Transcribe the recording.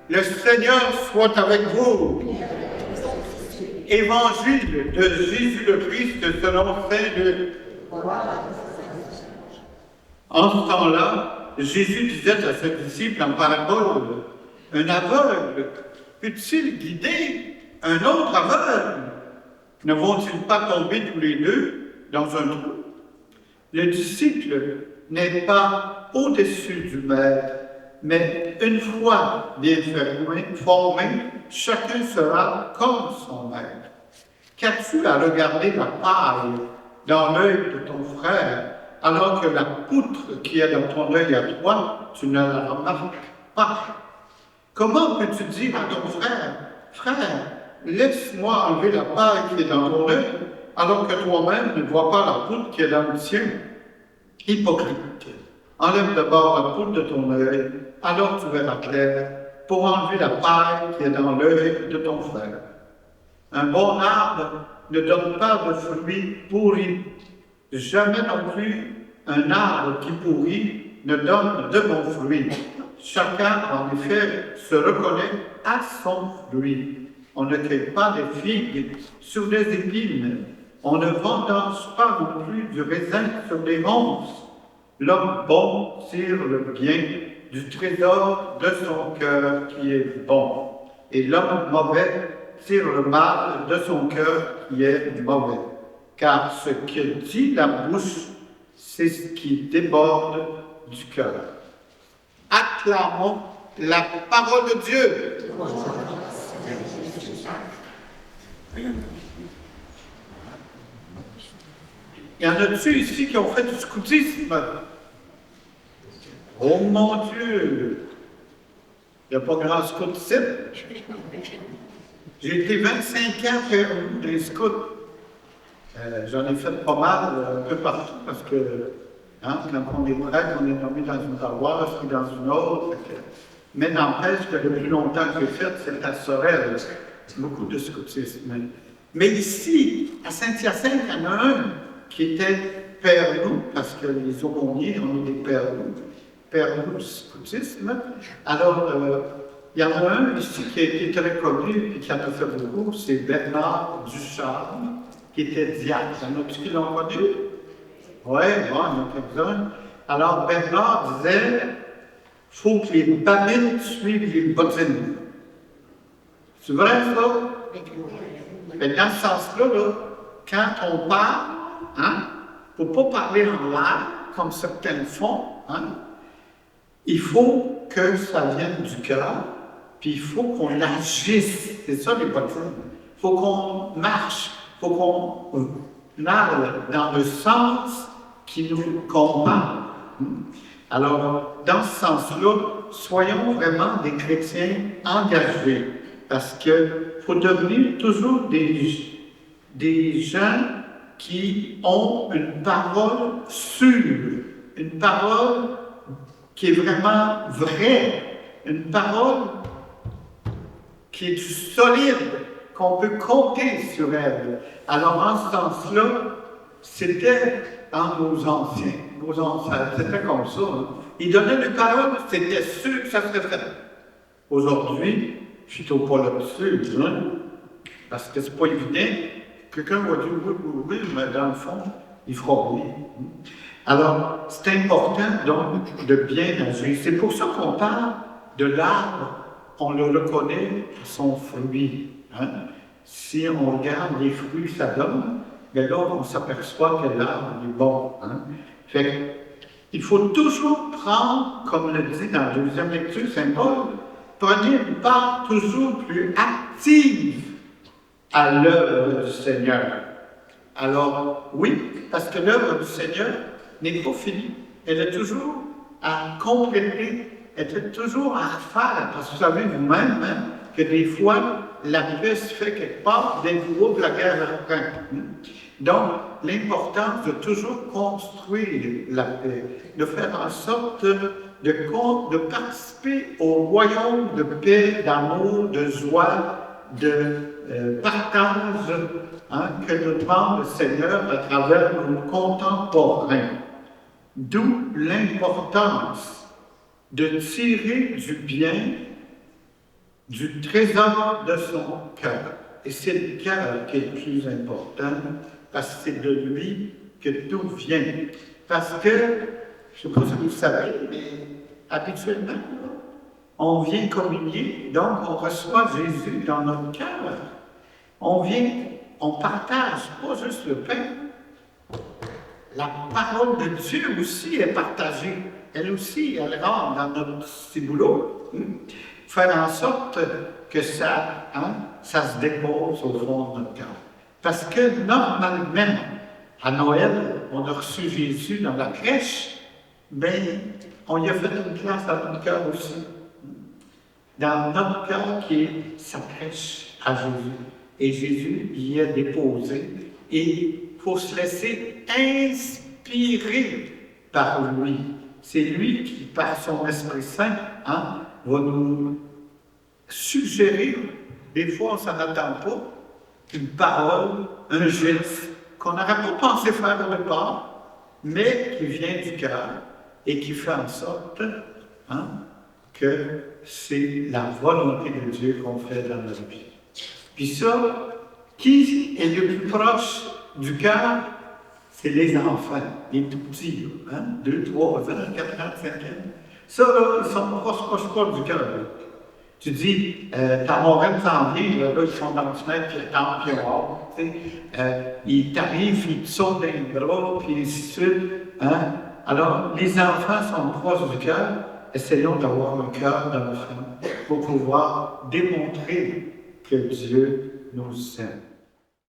Le Seigneur soit avec vous. Évangile de Jésus le Christ selon Saint Luc. En ce temps-là, Jésus disait à ses disciples en parabole, un aveugle peut-il guider un autre aveugle? Ne vont-ils pas tomber tous les deux dans un trou? Le disciple n'est pas au-dessus du maître, mais une fois bien formé, chacun sera comme son maître. Qu'as-tu à regarder la paille dans l'œil de ton frère, alors que la poutre qui est dans ton œil à toi, tu ne la remarques pas? Comment peux-tu dire à ton frère, frère, laisse-moi enlever la paille qui est dans ton œil, alors que toi-même ne vois pas la poutre qui est dans le tien? Hypocrite, enlève d'abord la poutre de ton œil, alors tu verras clair, pour enlever la paille qui est dans l'œil de ton frère. Un bon arbre ne donne pas de fruits pourris. Jamais non plus un arbre qui pourrit ne donne de bons fruits. Chacun, en effet, se reconnaît à son fruit. On ne cueille pas des figues sur des épines. On ne vendange pas non plus du raisin sur des ronces. L'homme bon tire le bien du trésor de son cœur qui est bon. Et l'homme mauvais tire le mal de son cœur qui est mauvais. Car ce que dit la bouche, c'est ce qui déborde du cœur. Acclamons la parole de Dieu. Il y en a-tu ici qui ont fait du scoutisme? Oh mon Dieu! Il n'y a pas grand scout ici. J'ai été 25 ans faire des scouts. J'en ai fait pas mal, un peu partout, parce que quand on est prêtre, on est nommé dans une paroisse puis dans une autre. Mais n'empêche que le plus longtemps que j'ai fait, c'est à Sorel. Beaucoup de scoutisme. Mais ici, à Saint-Hyacinthe, il y en a un qui était père loup, parce que les aumôniers, on est des père loup du scoutisme. Alors, il y en a un ici qui a été très connu et qui en a fait beaucoup, c'est Bernard Ducharme, qui était diacre. Il y en a-tu qui l'ont connu? Oui, bon, il y en a quelques-uns. Alors, Bernard disait, il faut que les babines suivent les bottines. C'est vrai, ça? Mais dans ce sens-là, quand on parle, il ne faut pas parler en l'air, comme certains font, il faut que ça vienne du cœur, puis il faut qu'on agisse. C'est ça les bottines. Il faut qu'on marche, il faut qu'on aille dans le sens qui nous compare. Alors, dans ce sens-là, soyons vraiment des chrétiens engagés, parce qu'il faut devenir toujours des gens qui ont une parole sûre, une parole qui est vraiment vraie, une parole qui est solide, qu'on peut compter sur elle. Alors, en ce sens-là, c'était dans nos anciens, nos ancêtres, c'était comme ça. Ils donnaient des paroles, c'était sûr que ça serait fait. Aujourd'hui, je suis au pas là-dessus, parce que c'est pas évident. Quelqu'un va dire oui, mais dans le fond, il fera oui. Alors, c'est important donc de bien agir. C'est pour ça qu'on parle de l'arbre, on le reconnaît à son fruit. Si on regarde les fruits que ça donne, bien là, on s'aperçoit que l'arbre est bon. Fait que, il faut toujours prendre, comme le dit dans la deuxième lecture, Saint Paul, prenez une part toujours plus active à l'œuvre du Seigneur. Alors, oui, parce que l'œuvre du Seigneur n'est pas finie. Elle est toujours à compléter, elle est toujours à refaire. Parce que vous savez vous-même que des fois, la paix se fait quelque part, d'un coup, la guerre reprend. Donc, l'importance de toujours construire la paix, de faire en sorte de participer au royaume de paix, d'amour, de joie, de partage que nous demande le Seigneur à travers nos contemporains. D'où l'importance de tirer du bien du trésor de son cœur. Et c'est le cœur qui est le plus important, parce que c'est de lui que tout vient. Parce que, je ne sais pas si vous le savez, mais habituellement, on vient communier, donc on reçoit Jésus dans notre cœur. On vient, on partage pas juste le pain. La parole de Dieu aussi est partagée. Elle aussi, elle rentre dans notre petit boulot. Faire en sorte que ça se dépose au fond de notre cœur. Parce que normalement, à Noël, on a reçu Jésus dans la crèche, mais on y a fait une place dans notre cœur aussi. Dans notre cœur qui est sa crèche à Jésus. Et Jésus y est déposé. Et il faut se laisser inspirer par lui. C'est lui qui, par son Esprit Saint, va nous suggérer, des fois on ne s'en attend pas, une parole, un geste qu'on n'aurait pas pensé faire au départ, mais qui vient du cœur et qui fait en sorte que c'est la volonté de Dieu qu'on fait dans notre vie. Puis ça, qui est le plus proche du cœur? C'est les enfants, les tout petits, 2, 3 ans, 4 ans, 5 ans. Ça, là, ils sont proches du cœur. Tu dis, ta moraine s'en vient, là, ils sont dans le fenêtre, puis ils attendent, puis ils t'arrivent, ils te sautent dans les bras, puis ainsi de suite. Alors, les enfants sont proches du cœur. Essayons d'avoir un cœur d'enfant pour pouvoir démontrer que Dieu nous aime.